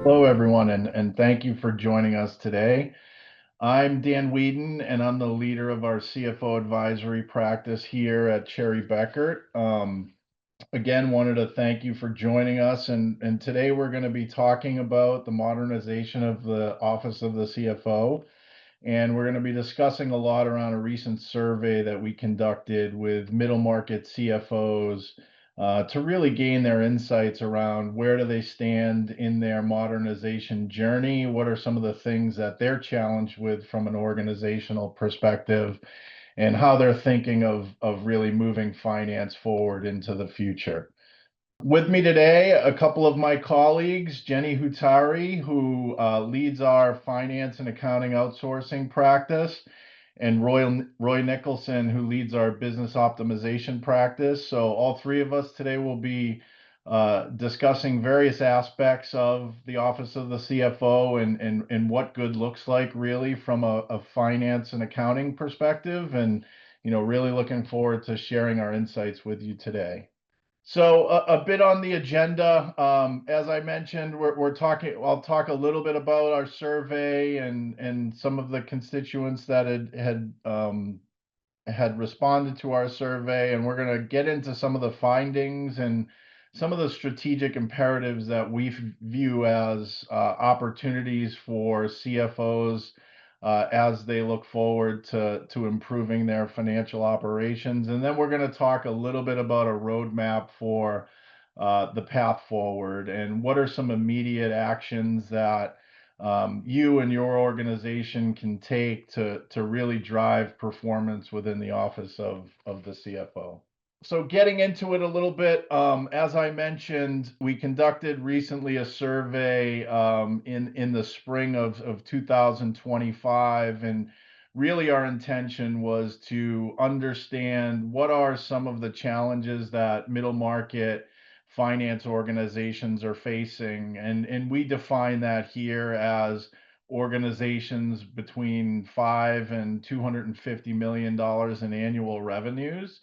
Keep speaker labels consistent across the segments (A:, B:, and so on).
A: Hello, everyone, and thank you for joining us today. I'm Dan Whedon, and I'm the leader of our CFO advisory practice here at Cherry Bekaert. Again, wanted to thank you for joining us, and today we're going to be talking about the modernization of the Office of the CFO. And we're going to be discussing a lot around a recent survey that we conducted with middle market CFOs to really gain their insights around where do they stand in their modernization journey, what are some of the things that they're challenged with from an organizational perspective, and how they're thinking of really moving finance forward into the future. With me today, a couple of my colleagues, Jenny Hutari, who leads our finance and accounting outsourcing practice, and Roy Nicholson, who leads our business optimization practice. So all three of us today will be discussing various aspects of the Office of the CFO and what good looks like really from a finance and accounting perspective, and really looking forward to sharing our insights with you today. So a bit on the agenda. As I mentioned, we're talking. I'll talk a little bit about our survey and some of the constituents that had responded to our survey, and we're going to get into some of the findings and some of the strategic imperatives that we view as opportunities for CFOs as they look forward to improving their financial operations. And then we're going to talk a little bit about a roadmap for the path forward and what are some immediate actions that you and your organization can take to really drive performance within the office of the CFO. So getting into it a little bit, as I mentioned, we conducted recently a survey in the spring of 2025, and really our intention was to understand what are some of the challenges that middle market finance organizations are facing, and we define that here as organizations between $5 and $250 million in annual revenues.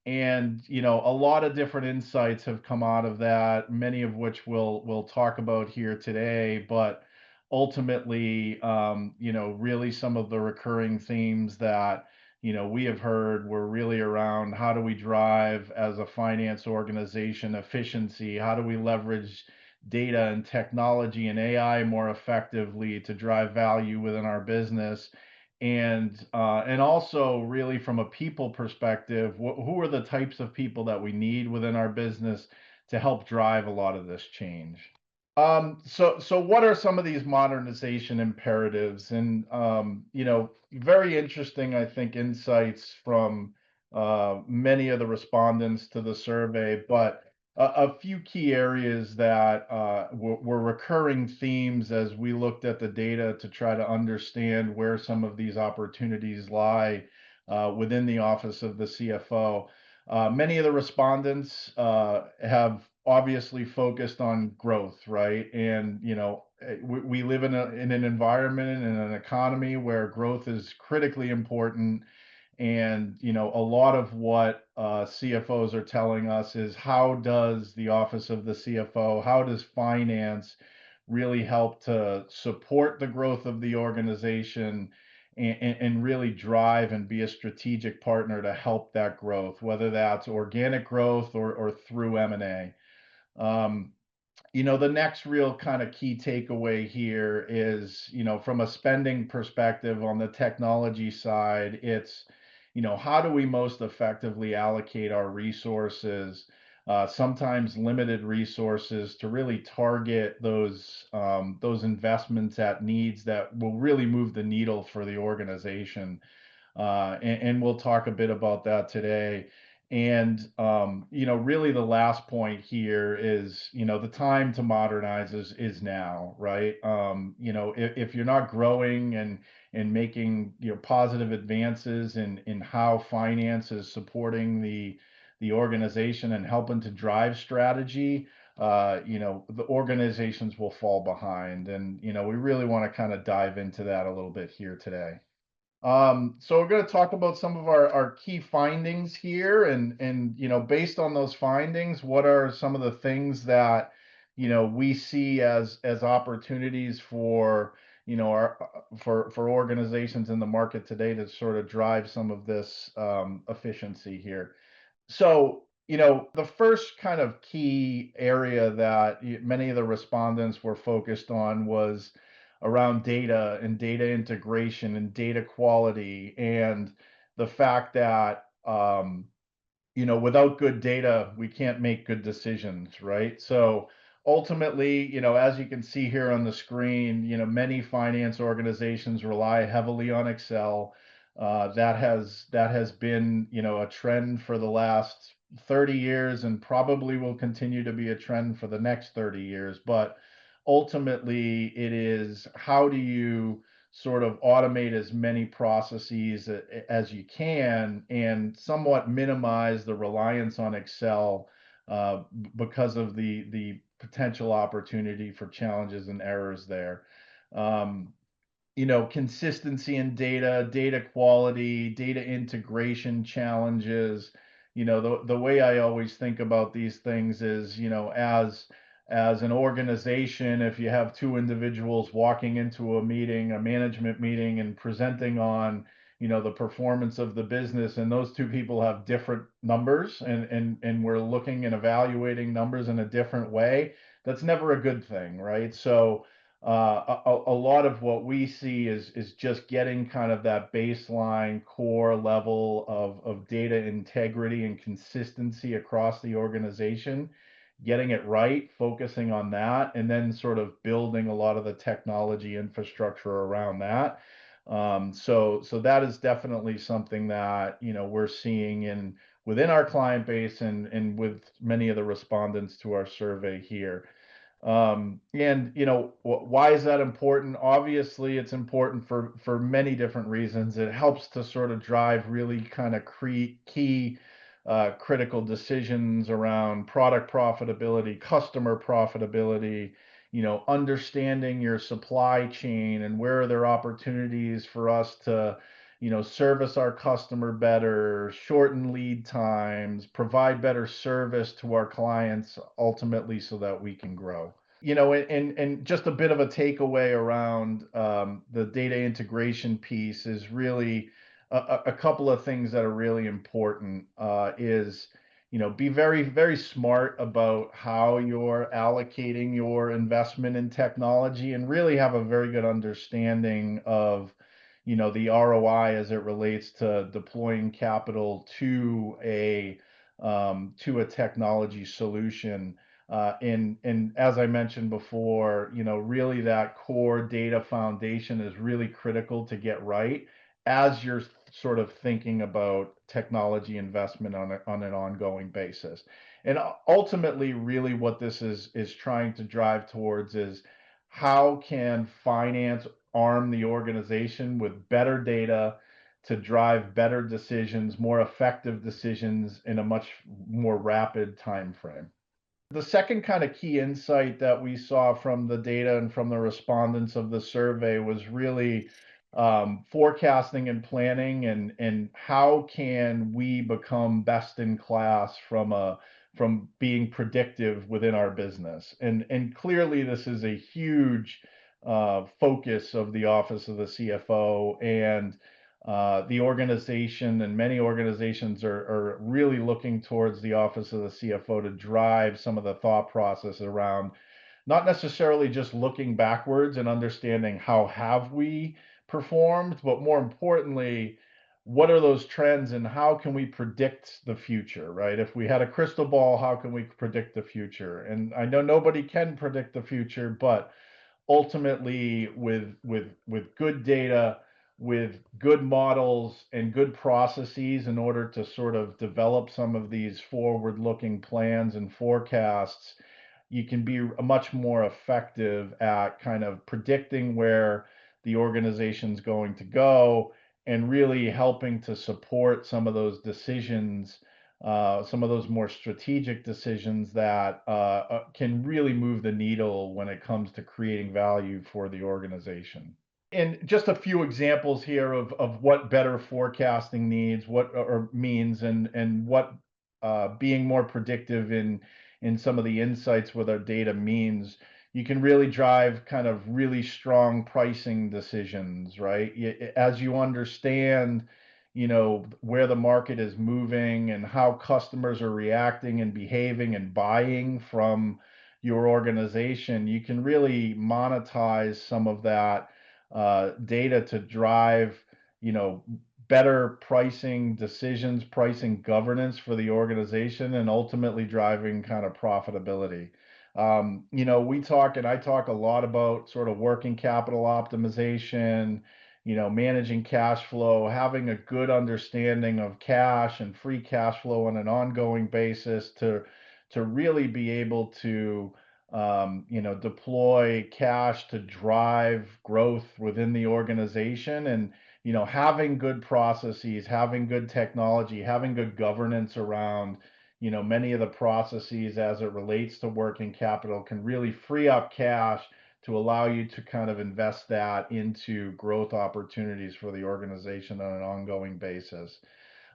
A: And a lot of different insights have come out of that, many of which we'll talk about here today. But ultimately, really some of the recurring themes that we have heard were really around how do we drive as a finance organization efficiency, how do we leverage data and technology and AI more effectively to drive value within our business, and also really from a people perspective, who are the types of people that we need within our business to help drive a lot of this change. So what are some of these modernization imperatives? And very interesting, I think, insights from many of the respondents to the survey, but a few key areas that were recurring themes as we looked at the data to try to understand where some of these opportunities lie within the office of the CFO. Many of the respondents have obviously focused on growth, right? And we live in an environment and an economy where growth is critically important. And a lot of what CFOs are telling us is how does the office of the CFO, how does finance really help to support the growth of the organization and really drive and be a strategic partner to help that growth, whether that's organic growth or through M&A. Um, the next real kind of key takeaway here is, from a spending perspective on the technology side, it's, how do we most effectively allocate our resources, sometimes limited resources, to really target those investments at needs that will really move the needle for the organization. And we'll talk a bit about that today. And really the last point here is, the time to modernize is now, right? If you're not growing and making positive advances in how finance is supporting the organization and helping to drive strategy, the organizations will fall behind. And we really want to kind of dive into that a little bit here today. So we're going to talk about some of our key findings here, and based on those findings, what are some of the things that we see as opportunities for our for organizations in the market today to sort of drive some of this efficiency here. So, the first kind of key area that many of the respondents were focused on was around data and data integration and data quality, and the fact that without good data, we can't make good decisions, right? So ultimately, as you can see here on the screen, many finance organizations rely heavily on Excel. That has been, a trend for the last 30 years and probably will continue to be a trend for the next 30 years. But ultimately, it is how do you sort of automate as many processes as you can and somewhat minimize the reliance on Excel because of the potential opportunity for challenges and errors there. Um, Consistency in data, data quality, data integration challenges. The way I always think about these things is, as an organization, if you have two individuals walking into a meeting, a management meeting, and presenting on, the performance of the business, and those two people have different numbers, and we're looking and evaluating numbers in a different way, that's never a good thing, right? So a lot of what we see is just getting kind of that baseline core level of data integrity and consistency across the organization, getting it right, focusing on that, and then sort of building a lot of the technology infrastructure around that. So that is definitely something that we're seeing in within our client base and with many of the respondents to our survey here. And why is that important? Obviously, it's important for many different reasons. It helps to sort of drive really kind of key critical decisions around product profitability, customer profitability, understanding your supply chain and where are there opportunities for us to service our customer better, shorten lead times, provide better service to our clients ultimately so that we can grow. And just a bit of a takeaway around the data integration piece is really a couple of things that are really important is be very, very smart about how you're allocating your investment in technology and really have a very good understanding of the ROI as it relates to deploying capital to a technology solution. And as I mentioned before, really that core data foundation is really critical to get right as you're sort of thinking about technology investment on an ongoing basis. And ultimately, really what this is trying to drive towards is how can finance arm the organization with better data to drive better decisions, more effective decisions in a much more rapid time frame. The second kind of key insight that we saw from the data and from the respondents of the survey was really forecasting and planning and how can we become best in class from being predictive within our business. And clearly this is a huge focus of the Office of the CFO and the organization, and many organizations are really looking towards the Office of the CFO to drive some of the thought process around not necessarily just looking backwards and understanding how have we performed, but more importantly, what are those trends and how can we predict the future, right? If we had a crystal ball, how can we predict the future? And I know nobody can predict the future, but ultimately with good data, with good models and good processes in order to sort of develop some of these forward looking plans and forecasts, you can be much more effective at kind of predicting where the organization's going to go and really helping to support some of those decisions, some of those more strategic decisions that can really move the needle when it comes to creating value for the organization. And just a few examples here of what better forecasting needs, what or means, and what being more predictive in some of the insights with our data means, you can really drive kind of really strong pricing decisions, right? As you understand, where the market is moving and how customers are reacting and behaving and buying from your organization, you can really monetize some of that data to drive, you know, better pricing decisions, pricing governance for the organization, and ultimately driving kind of profitability. I talk a lot about sort of working capital optimization, managing cash flow, having a good understanding of cash and free cash flow on an ongoing basis to really be able to deploy cash to drive growth within the organization. And having good processes, having good technology, having good governance around many of the processes as it relates to working capital can really free up cash to allow you to kind of invest that into growth opportunities for the organization on an ongoing basis.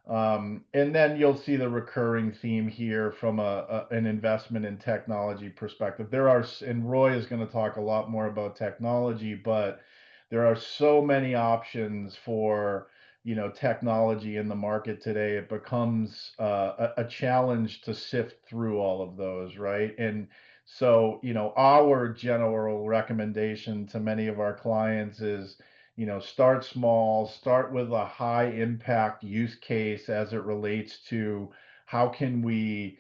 A: And then you'll see the recurring theme here from an investment in technology perspective. And Roy is going to talk a lot more about technology, but there are so many options for technology in the market today. It becomes a challenge to sift through all of those, right? And so our general recommendation to many of our clients is, start small, start with a high impact use case as it relates to how can we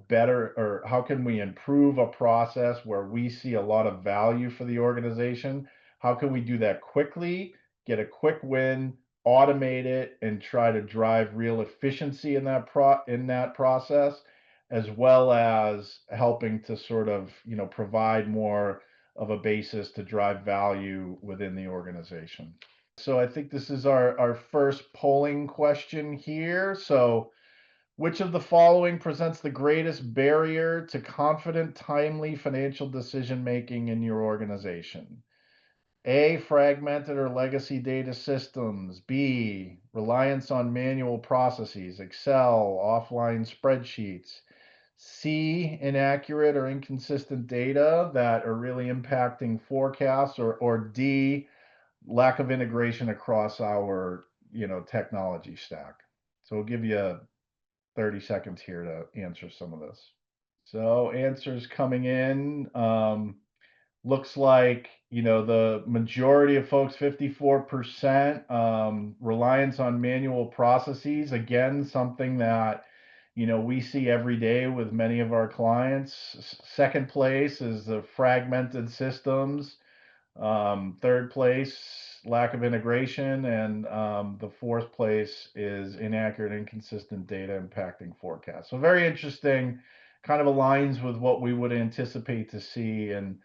A: better, or how can we improve a process where we see a lot of value for the organization. How can we do that quickly, get a quick win, automate it, and try to drive real efficiency in that process, as well as helping to sort of provide more of a basis to drive value within the organization. So I think this is our first polling question here. So which of the following presents the greatest barrier to confident, timely financial decision making in your organization? A, fragmented or legacy data systems. B, reliance on manual processes, Excel, offline spreadsheets. C, inaccurate or inconsistent data that are really impacting forecasts. Or D, lack of integration across our technology stack. So we'll give you 30 seconds here to answer some of this. So answers coming in. Looks like the majority of folks, 54%, reliance on manual processes. Again, something that we see every day with many of our clients. Second place is the fragmented systems. Third place, lack of integration. And the fourth place is inaccurate, inconsistent data impacting forecasts. So very interesting, kind of aligns with what we would anticipate to see. And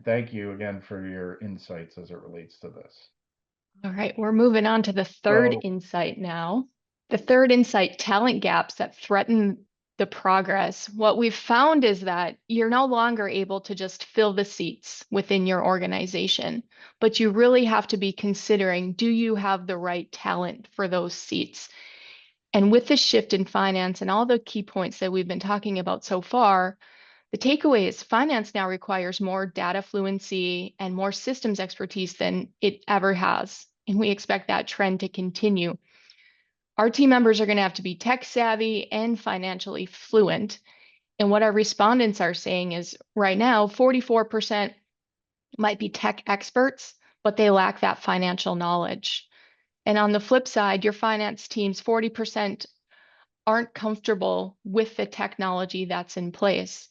A: thank you again for your insights as it relates to this.
B: All right, we're moving on to the third
A: So,
B: insight now. The third insight, talent gaps that threaten the progress. What we've found is that you're no longer able to just fill the seats within your organization, but you really have to be considering, do you have the right talent for those seats? And with the shift in finance and all the key points that we've been talking about so far, the takeaway is finance now requires more data fluency and more systems expertise than it ever has. And we expect that trend to continue. Our team members are going to have to be tech savvy and financially fluent. And what our respondents are saying is right now, 44% might be tech experts, but they lack that financial knowledge. And on the flip side, your finance teams, 40% aren't comfortable with the technology that's in place.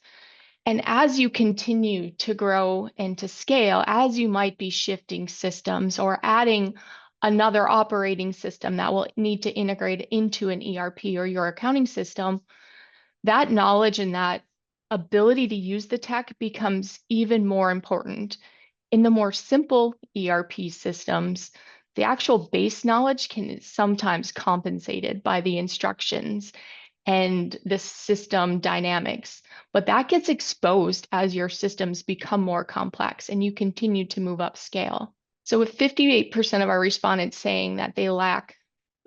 B: And as you continue to grow and to scale, as you might be shifting systems or adding another operating system that will need to integrate into an ERP or your accounting system, that knowledge and that ability to use the tech becomes even more important. In the more simple ERP systems, the actual base knowledge can sometimes compensated by the instructions and the system dynamics, but that gets exposed as your systems become more complex and you continue to move up scale. So with 58% of our respondents saying that they lack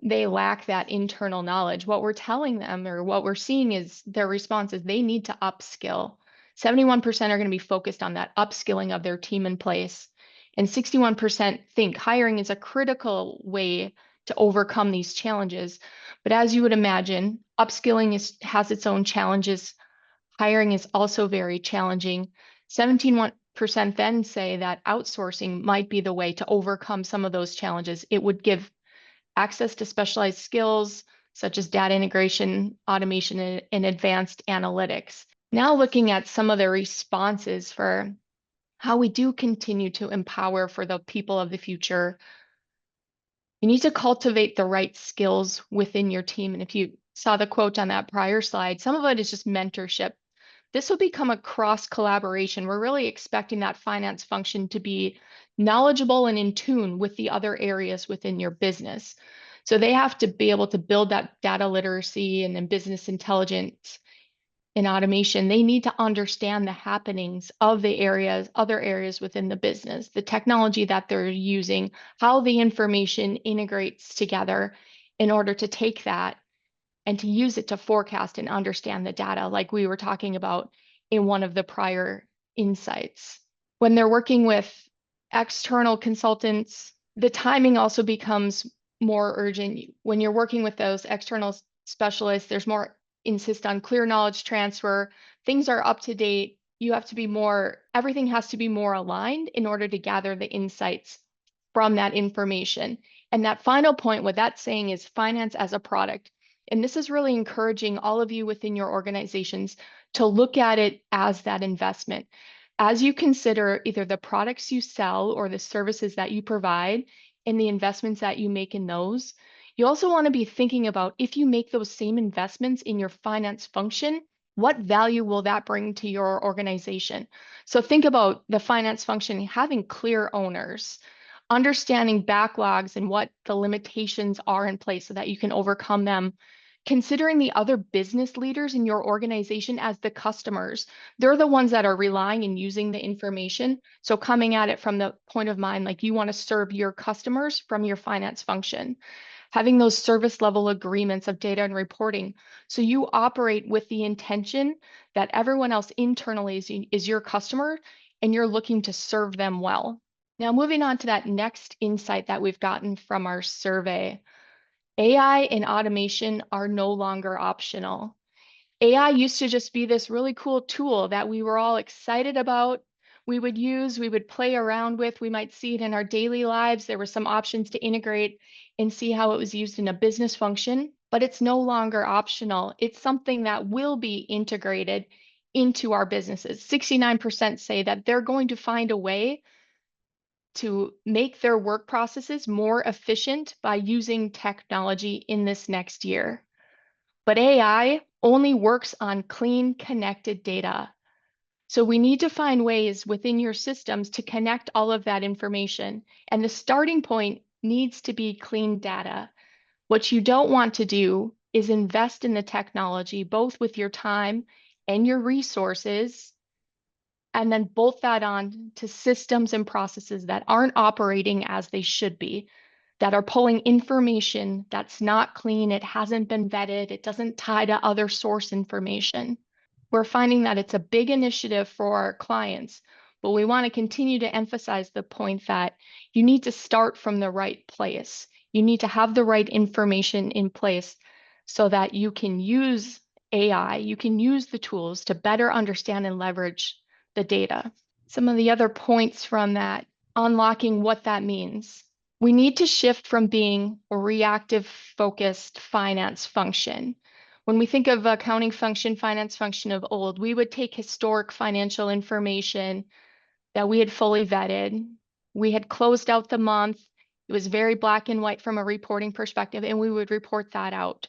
B: they lack that internal knowledge. What we're telling them or what we're seeing is their response is they need to upskill. 71% are going to be focused on that upskilling of their team in place. And 61% think hiring is a critical way to overcome these challenges. But as you would imagine, has its own challenges. Hiring is also very challenging. 17% then say that outsourcing might be the way to overcome some of those challenges. It would give access to specialized skills such as data integration, automation, and advanced analytics. Now looking at some of the responses for how we do continue to empower for the people of the future, you need to cultivate the right skills within your team. And if you saw the quote on that prior slide, some of it is just mentorship. This will become a cross collaboration. We're really expecting that finance function to be knowledgeable and in tune with the other areas within your business. So they have to be able to build that data literacy and then business intelligence and automation. They need to understand the happenings of the other areas within the business, the technology that they're using, how the information integrates together in order to take that and to use it to forecast and understand the data, like we were talking about in one of the prior insights. When they're working with external consultants, the timing also becomes more urgent. When you're working with those external specialists, there's more insist on clear knowledge transfer. Things are up to date. Everything has to be more aligned in order to gather the insights from that information. And that final point, what that's saying is finance as a product. And this is really encouraging all of you within your organizations to look at it as that investment. As you consider either the products you sell or the services that you provide and the investments that you make in those, you also want to be thinking about if you make those same investments in your finance function, what value will that bring to your organization? So think about the finance function having clear owners, understanding backlogs and what the limitations are in place so that you can overcome them. Considering the other business leaders in your organization as the customers, they're the ones that are relying and using the information. So coming at it from the point of mind, like you want to serve your customers from your finance function, having those service level agreements of data and reporting. So you operate with the intention that everyone else internally is your customer and you're looking to serve them well. Now, moving on to that next insight that we've gotten from our survey, AI and automation are no longer optional. AI used to just be this really cool tool that we were all excited about. We would use, we would play around with, we might see it in our daily lives. There were some options to integrate and see how it was used in a business function, but it's no longer optional. It's something that will be integrated into our businesses. 69% say that they're going to find a way to make their work processes more efficient by using technology in this next year. But AI only works on clean, connected data. So we need to find ways within your systems to connect all of that information. And the starting point needs to be clean data. What you don't want to do is invest in the technology, both with your time and your resources, and then bolt that on to systems and processes that aren't operating as they should be, that are pulling information that's not clean, it hasn't been vetted, it doesn't tie to other source information. We're finding that it's a big initiative for our clients, but we want to continue to emphasize the point that you need to start from the right place. You need to have the right information in place so that you can use AI, you can use the tools to better understand and leverage the data. Some of the other points from that, unlocking what that means. We need to shift from being a reactive focused finance function. When we think of accounting function, finance function of old, we would take historic financial information that we had fully vetted. We had closed out the month. It was very black and white from a reporting perspective, and we would report that out.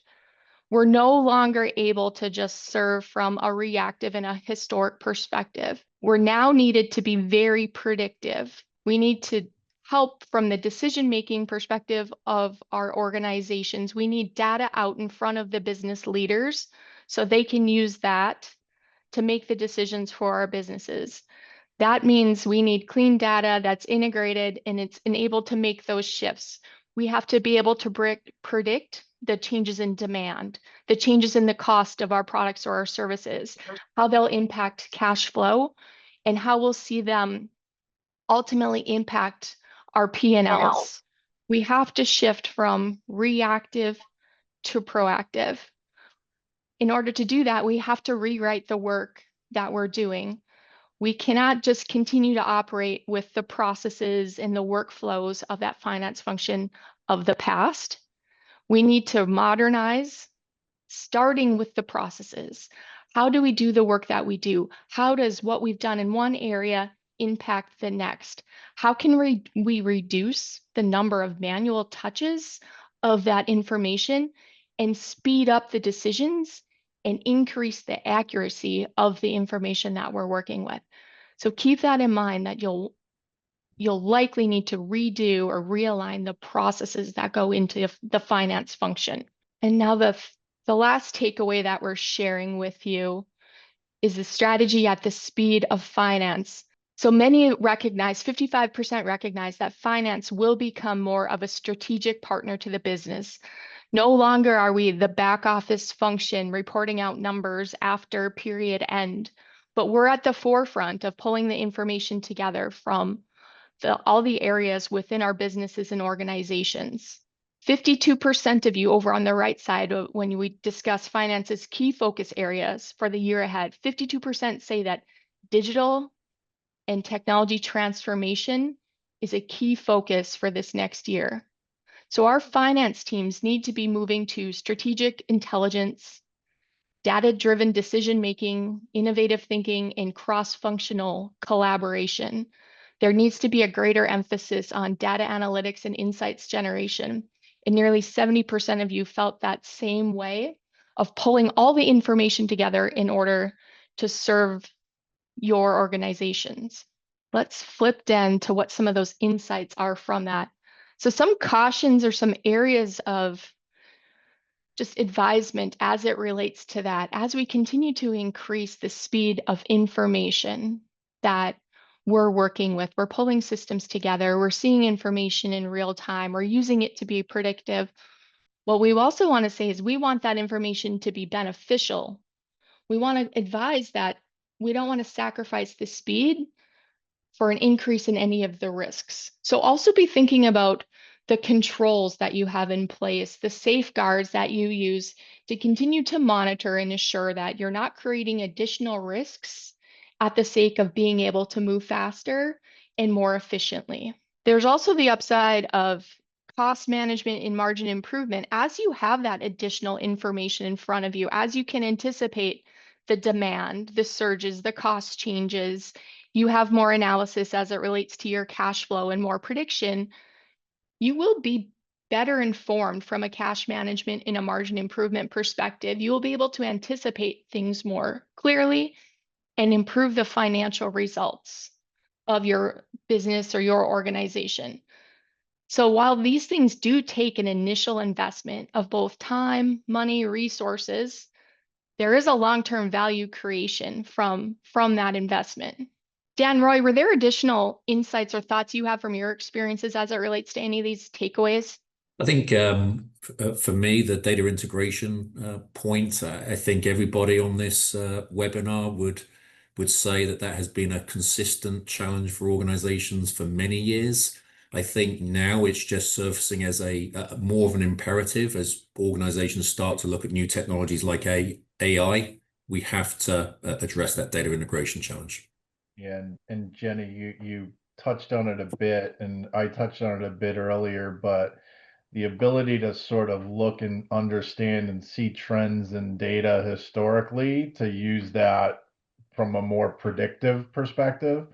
B: We're no longer able to just serve from a reactive and a historic perspective. We're now needed to be very predictive. We need to help from the decision-making perspective of our organizations. We need data out in front of the business leaders so they can use that to make the decisions for our businesses. That means we need clean data that's integrated and it's enabled to make those shifts. We have to be able to predict the changes in demand, the changes in the cost of our products or our services, how they'll impact cash flow, and how we'll see them ultimately impact our P&Ls. We have to shift from reactive to proactive. In order to do that, we have to rewrite the work that we're doing. We cannot just continue to operate with the processes and the workflows of that finance function of the past. We need to modernize, starting with the processes. How do we do the work that we do? How does what we've done in one area impact the next? How can we reduce the number of manual touches of that information and speed up the decisions and increase the accuracy of the information that we're working with? So keep that in mind that you'll likely need to redo or realign the processes that go into the finance function. And now the last takeaway that we're sharing with you is the strategy at the speed of finance. So many recognize, 55% recognize that finance will become more of a strategic partner to the business. No longer are we the back office function reporting out numbers after period end, but we're at the forefront of pulling the information together from all the areas within our businesses and organizations. 52% of you over on the right side, when we discuss finance's key focus areas for the year ahead, 52% say that digital and technology transformation is a key focus for this next year. So our finance teams need to be moving to strategic intelligence, data-driven decision-making, innovative thinking, and cross-functional collaboration. There needs to be a greater emphasis on data analytics and insights generation. And nearly 70% of you felt that same way of pulling all the information together in order to serve your organizations. Let's flip then to what some of those insights are from that. So some cautions or some areas of just advisement as it relates to that, as we continue to increase the speed of information that we're working with, we're pulling systems together, we're seeing information in real time, we're using it to be predictive. What we also want to say is we want that information to be beneficial. We want to advise that we don't want to sacrifice the speed for an increase in any of the risks. So also be thinking about the controls that you have in place, the safeguards that you use to continue to monitor and assure that you're not creating additional risks at the sake of being able to move faster and more efficiently. There's also the upside of cost management and margin improvement. As you have that additional information in front of you, as you can anticipate the demand, the surges, the cost changes, you have more analysis as it relates to your cash flow and more prediction, you will be better informed from a cash management and a margin improvement perspective. You will be able to anticipate things more clearly and improve the financial results of your business or your organization. So while these things do take an initial investment of both time, money, resources, there is a long-term value creation from that investment. Dan, Roy, were there additional insights or thoughts you have from your experiences as it relates to any of these takeaways?
C: I think for me, the data integration point, I think everybody on this webinar would say that that has been a consistent challenge for organizations for many years. I think now it's just surfacing as a more of an imperative as organizations start to look at new technologies like AI. We have to address that data integration challenge.
A: Yeah, and Jenny, you touched on it a bit, and I touched on it a bit earlier, but the ability to sort of look and understand and see trends in data historically to use that from a more predictive perspective,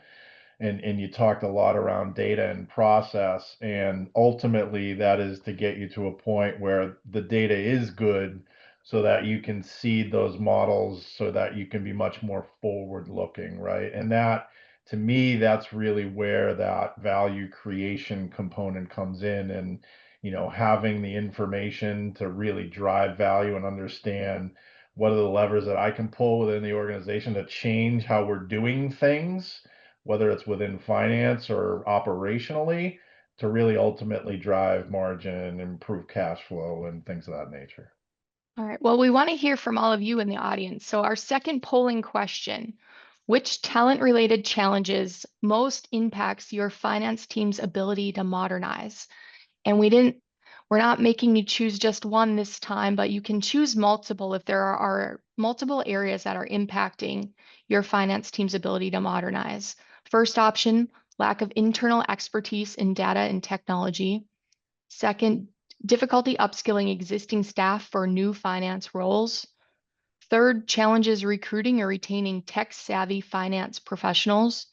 A: and you talked a lot around data and process, and ultimately that is to get you to a point where the data is good so that you can seed those models so that you can be much more forward looking, right? And that, to me, that's really where that value creation component comes in. And having the information to really drive value and understand what are the levers that I can pull within the organization to change how we're doing things, whether it's within finance or operationally, to really ultimately drive margin, improve cash flow, and things of that nature.
B: All right. Well, we want to hear from all of you in the audience. So our second polling question, which talent-related challenges most impacts your finance team's ability to modernize? And we're not making you choose just one this time, but you can choose multiple if there are multiple areas that are impacting your finance team's ability to modernize. First option, lack of internal expertise in data and technology. Second, difficulty upskilling existing staff for new finance roles. Third, challenges recruiting or retaining tech-savvy finance professionals.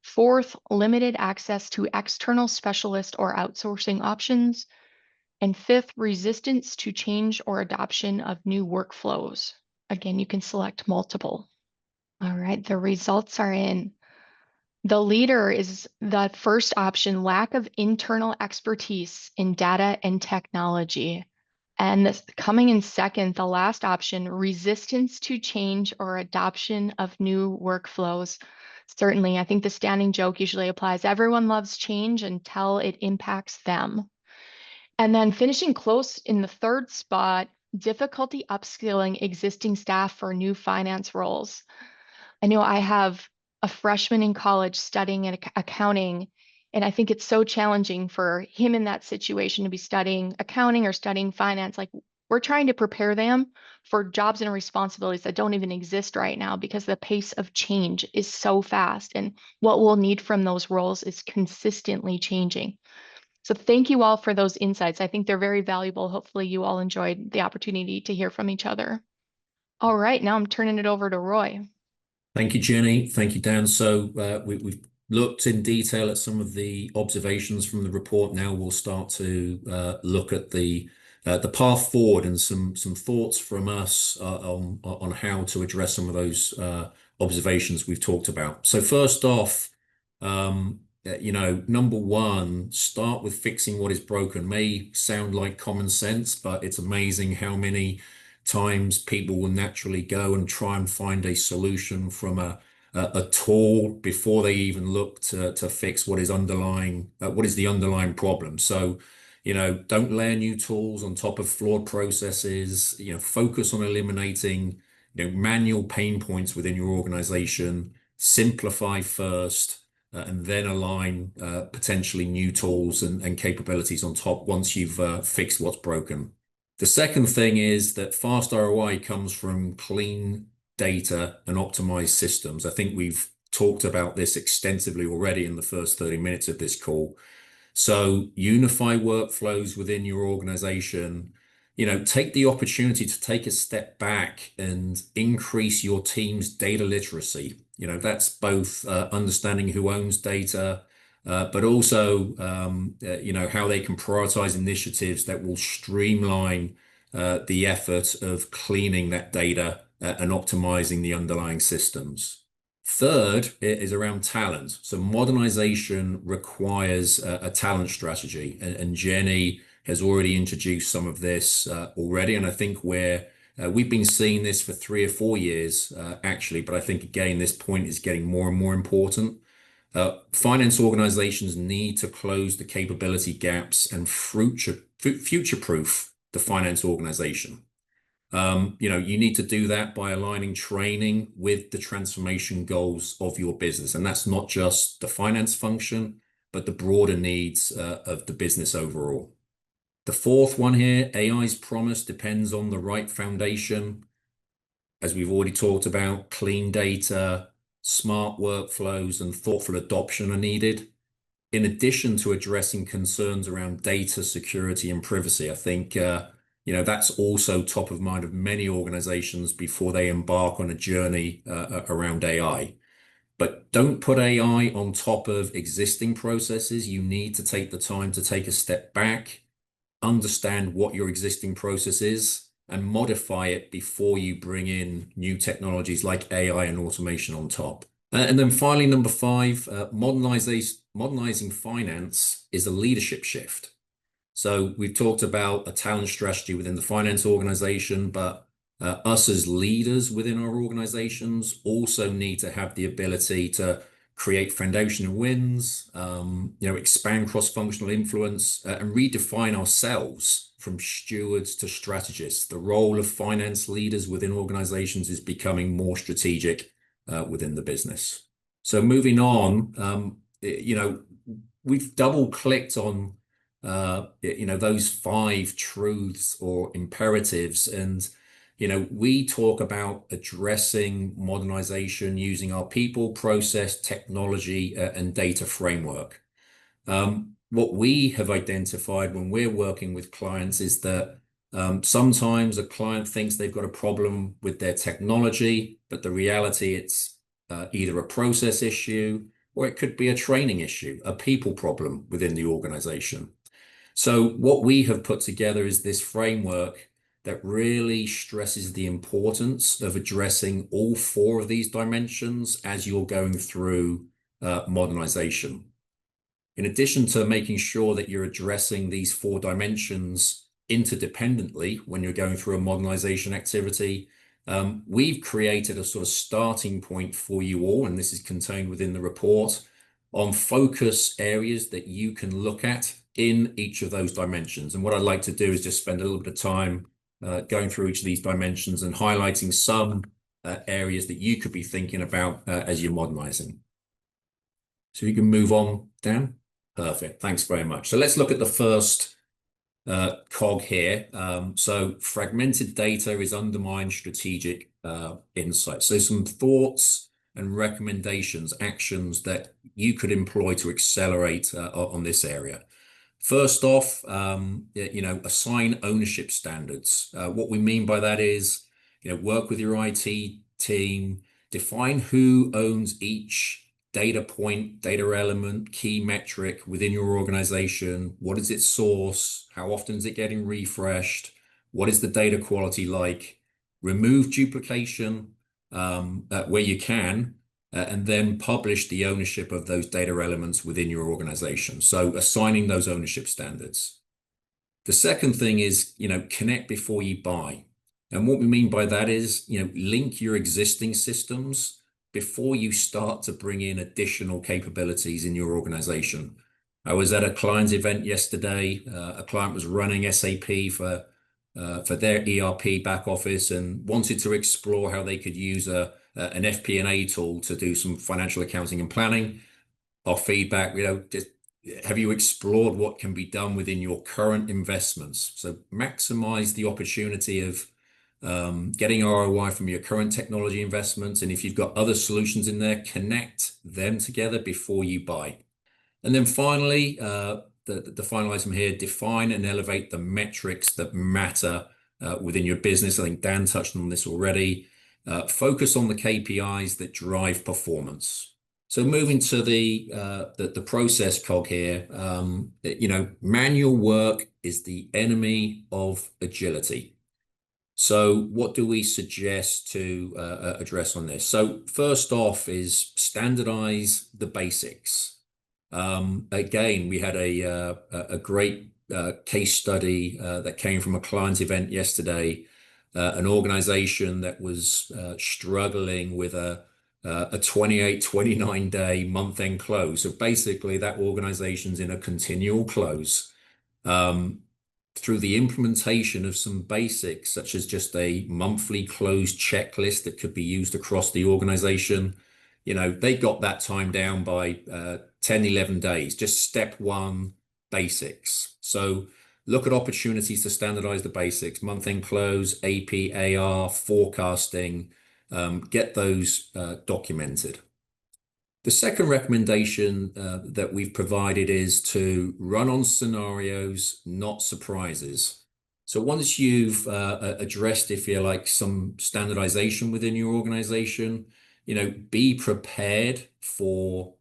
B: Fourth, limited access to external specialist or outsourcing options. And fifth, resistance to change or adoption of new workflows. Again, you can select multiple. All right, the results are in. The leader is the first option, lack of internal expertise in data and technology. And coming in second, the last option, resistance to change or adoption of new workflows. Certainly, I think the standing joke usually applies. Everyone loves change until it impacts them. And then finishing close in the third spot, difficulty upskilling existing staff for new finance roles. I know I have a freshman in college studying accounting, and I think it's so challenging for him in that situation to be studying accounting or studying finance. Like, we're trying to prepare them for jobs and responsibilities that don't even exist right now because the pace of change is so fast, and what we'll need from those roles is consistently changing. So thank you all for those insights. I think they're very valuable. Hopefully you all enjoyed the opportunity to hear from each other. All right, now I'm turning it over to Roy.
C: Thank you, Jenny. Thank you, Dan. So we've looked in detail at some of the observations from the report. Now we'll start to look at the path forward and some thoughts from us on how to address some of those observations we've talked about. So first off, number one, start with fixing what is broken. May sound like common sense, but it's amazing how many times people will naturally go and try and find a solution from a tool before they even look to fix what is the underlying problem. So, don't layer new tools on top of flawed processes. Focus on eliminating manual pain points within your organization. Simplify first, and then align potentially new tools and capabilities on top once you've fixed what's broken. The second thing is that fast ROI comes from clean data and optimized systems. I think we've talked about this extensively already in the first 30 minutes of this call. So unify workflows within your organization. Take the opportunity to take a step back and increase your team's data literacy. That's both understanding who owns data, but also, how they can prioritize initiatives that will streamline the effort of cleaning that data and optimizing the underlying systems. Third is around talent. So modernization requires a talent strategy, and Jenny has already introduced some of this already, and I think we've been seeing this for 3 or 4 years, actually, but I think, again, this point is getting more and more important. Finance organizations need to close the capability gaps and future-proof the finance organization. You need to do that by aligning training with the transformation goals of your business. And that's not just the finance function, but the broader needs of the business overall. The fourth one here, AI's promise depends on the right foundation. As we've already talked about, clean data, smart workflows, and thoughtful adoption are needed. In addition to addressing concerns around data security and privacy, I think that's also top of mind of many organizations before they embark on a journey around AI. But don't put AI on top of existing processes. You need to take the time to take a step back, understand what your existing process is, and modify it before you bring in new technologies like AI and automation on top. And then finally, number 5, modernizing finance is a leadership shift. So we've talked about a talent strategy within the finance organization, but us as leaders within our organizations also need to have the ability to create foundational wins, expand cross-functional influence, and redefine ourselves from stewards to strategists. The role of finance leaders within organizations is becoming more strategic within the business. So moving on, we've double-clicked on those 5 truths or imperatives, and we talk about addressing modernization using our people, process, technology, and data framework. What we have identified when we're working with clients is that sometimes a client thinks they've got a problem with their technology, but the reality it's either a process issue or it could be a training issue, a people problem within the organization. So what we have put together is this framework that really stresses the importance of addressing all 4 of these dimensions as you're going through modernization. In addition to making sure that you're addressing these 4 dimensions interdependently when you're going through a modernization activity, we've created a sort of starting point for you all, and this is contained within the report, on focus areas that you can look at in each of those dimensions. And what I'd like to do is just spend a little bit of time going through each of these dimensions and highlighting some areas that you could be thinking about as you're modernizing. So you can move on, Dan. Perfect. Thanks very much. So let's look at the first cog here. So fragmented data is undermined strategic insight. So some thoughts and recommendations, actions that you could employ to accelerate on this area. First off, assign ownership standards. What we mean by that is, work with your IT team, define who owns each data point, data element, key metric within your organization. What is its source? How often is it getting refreshed? What is the data quality like? Remove duplication where you can, and then publish the ownership of those data elements within your organization. So assigning those ownership standards. The second thing is, connect before you buy. And what we mean by that is, link your existing systems before you start to bring in additional capabilities in your organization. I was at a client event yesterday. A client was running SAP for their ERP back office and wanted to explore how they could use an FP&A tool to do some financial accounting and planning. Our feedback, just have you explored what can be done within your current investments? So maximize the opportunity of getting ROI from your current technology investments. And if you've got other solutions in there, connect them together before you buy. And then finally, the final item here, define and elevate the metrics that matter within your business. I think Dan touched on this already. Focus on the KPIs that drive performance. So moving to the process cog here, manual work is the enemy of agility. So what do we suggest to address on this? So first off is standardize the basics. Again, we had a great case study that came from a client event yesterday, an organization that was struggling with a 28, 29 day month end close. So basically that organization's in a continual close. Through the implementation of some basics, such as just a monthly close checklist that could be used across the organization, they got that time down by 10, 11 days, just step 1 basics. So look at opportunities to standardize the basics, month-end close, AP, AR, forecasting, get those documented. The second recommendation that we've provided is to run on scenarios, not surprises. So once you've addressed, if you like, some standardization within your organization, be prepared for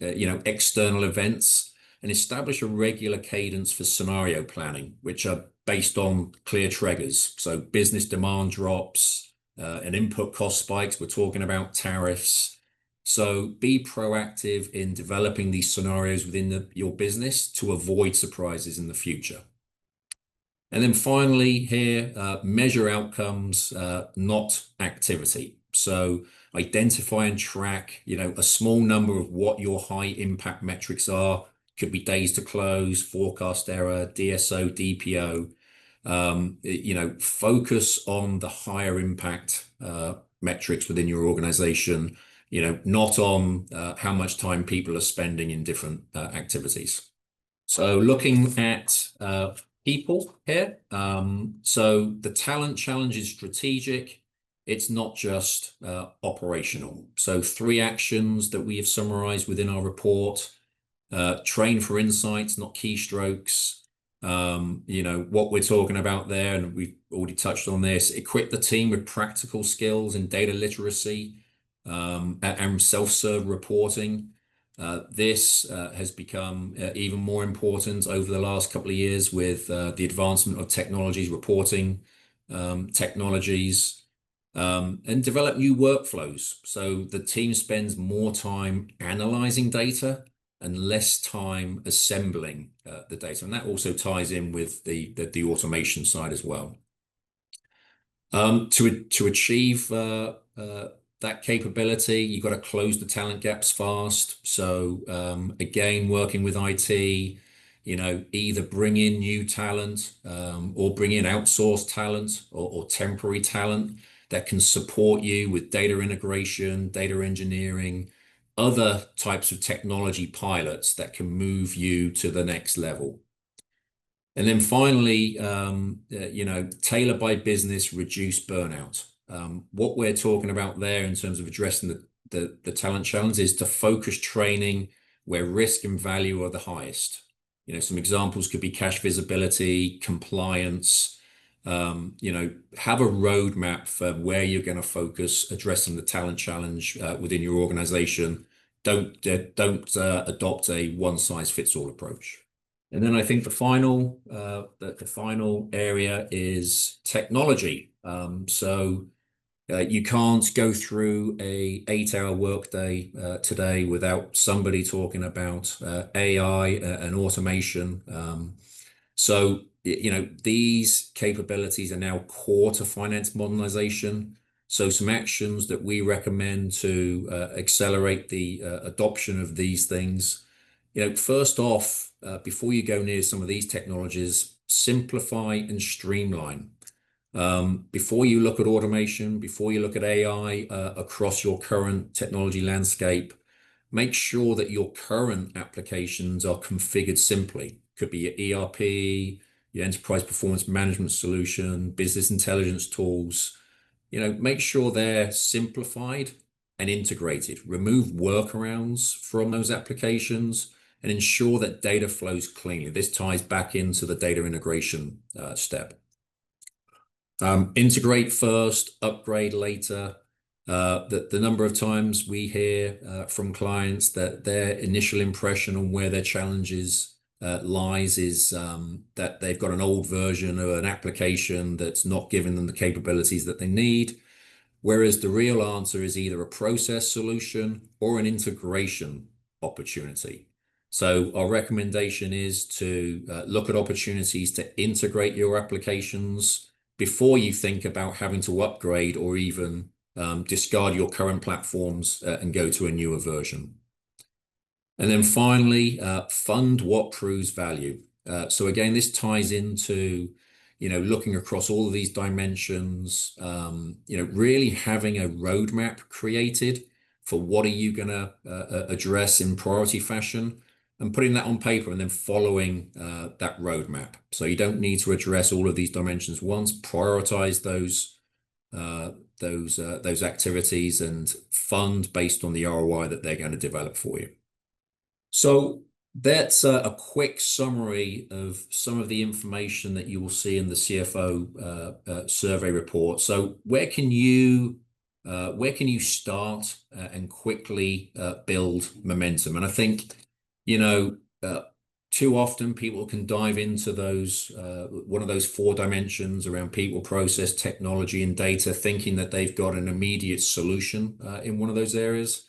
C: external events and establish a regular cadence for scenario planning, which are based on clear triggers. So business demand drops and input cost spikes. We're talking about tariffs. So be proactive in developing these scenarios within your business to avoid surprises in the future. And then finally here, measure outcomes, not activity. So identify and track, a small number of what your high impact metrics are. Could be days to close, forecast error, DSO, DPO. Focus on the higher impact metrics within your organization, not on how much time people are spending in different activities. So looking at people here. So the talent challenge is strategic. It's not just operational. So 3 actions that we have summarized within our report. Train for insights, not keystrokes. What we're talking about there, and we've already touched on this, equip the team with practical skills in data literacy and self-serve reporting. This has become even more important over the last couple of years with the advancement of technologies, reporting technologies, and develop new workflows. So the team spends more time analyzing data and less time assembling the data. And that also ties in with the automation side as well. To achieve that capability, you've got to close the talent gaps fast. So again, working with IT, either bring in new talent or bring in outsourced talent or temporary talent that can support you with data integration, data engineering, other types of technology pilots that can move you to the next level. And then finally, tailor by business, reduce burnout. What we're talking about there in terms of addressing the talent challenge is to focus training where risk and value are the highest. Some examples could be cash visibility, compliance. Have a roadmap for where you're going to focus addressing the talent challenge within your organization. Don't adopt a one-size-fits-all approach. And then I think the final area is technology. You can't go through a 8-hour workday today without somebody talking about AI and automation. These capabilities are now core to finance modernization. So some actions that we recommend to accelerate the adoption of these things. First off, before you go near some of these technologies, simplify and streamline. Before you look at automation, before you look at AI across your current technology landscape, make sure that your current applications are configured simply. Could be your ERP, your enterprise performance management solution, business intelligence tools. Make sure they're simplified and integrated. Remove workarounds from those applications and ensure that data flows cleanly. This ties back into the data integration step. Integrate first, upgrade later. The number of times we hear from clients that their initial impression on where their challenges lies is that they've got an old version of an application that's not giving them the capabilities that they need. Whereas the real answer is either a process solution or an integration opportunity. So our recommendation is to look at opportunities to integrate your applications before you think about having to upgrade or even discard your current platforms and go to a newer version. And then finally, fund what proves value. So again, this ties into looking across all of these dimensions, really having a roadmap created for what are you going to address in priority fashion and putting that on paper and then following that roadmap. So you don't need to address all of these dimensions once, prioritize those activities and fund based on the ROI that they're going to develop for you. So that's a quick summary of some of the information that you will see in the CFO survey report. So where can you start and quickly build momentum? And I think, too often people can dive into those one of those 4 dimensions around people, process, technology, and data, thinking that they've got an immediate solution in one of those areas.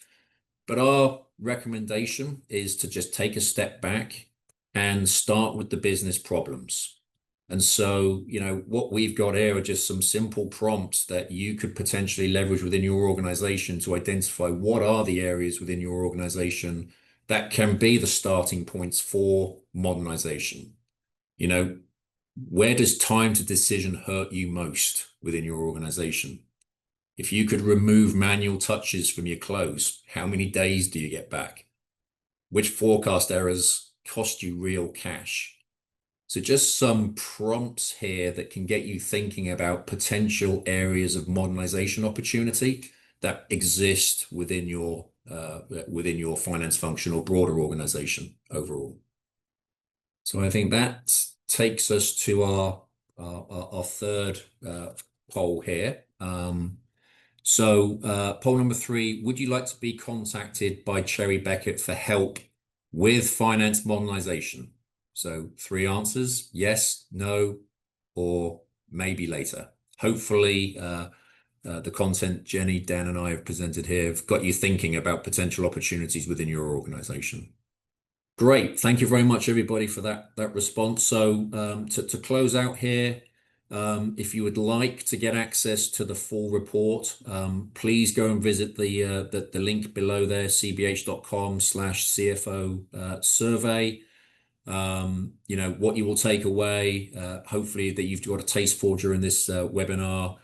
C: But our recommendation is to just take a step back and start with the business problems. And so, what we've got here are just some simple prompts that you could potentially leverage within your organization to identify what are the areas within your organization that can be the starting points for modernization. Where does time to decision hurt you most within your organization? If you could remove manual touches from your close, how many days do you get back? Which forecast errors cost you real cash? So just some prompts here that can get you thinking about potential areas of modernization opportunity that exist within your finance function or broader organization overall. So I think that takes us to our third poll here. Poll number 3, would you like to be contacted by Cherry Bekaert for help with finance modernization? So 3 answers, yes, no, or maybe later. Hopefully, the content Jenny, Dan, and I have presented here have got you thinking about potential opportunities within your organization. Great. Thank you very much, everybody, for that response. So to close out here, if you would like to get access to the full report, please go and visit the link below there, cbh.com/CFO survey. What you will take away, hopefully that you've got a taste for during this webinar,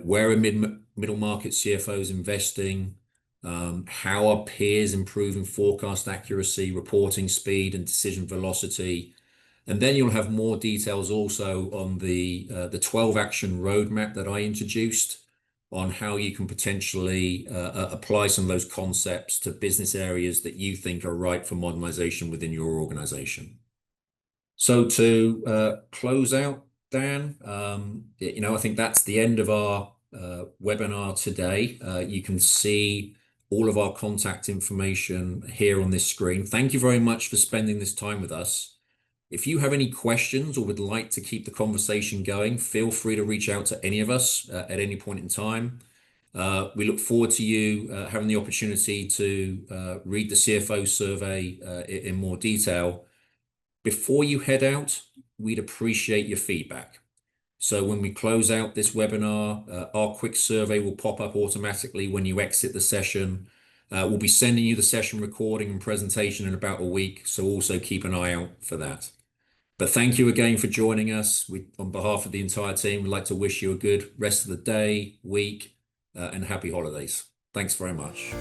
C: where are middle market CFOs investing? How are peers improving forecast accuracy, reporting speed, and decision velocity? And then you'll have more details also on the 12 action roadmap that I introduced on how you can potentially apply some of those concepts to business areas that you think are right for modernization within your organization. So to close out, Dan, I think that's the end of our webinar today. You can see all of our contact information here on this screen. Thank you very much for spending this time with us. If you have any questions or would like to keep the conversation going, feel free to reach out to any of us at any point in time. We look forward to you having the opportunity to read the CFO survey in more detail. Before you head out, we'd appreciate your feedback. So when we close out this webinar, our quick survey will pop up automatically when you exit the session. We'll be sending you the session recording and presentation in about a week, so also keep an eye out for that. But thank you again for joining us. On behalf of the entire team, we'd like to wish you a good rest of the day, week, and happy holidays. Thanks very much.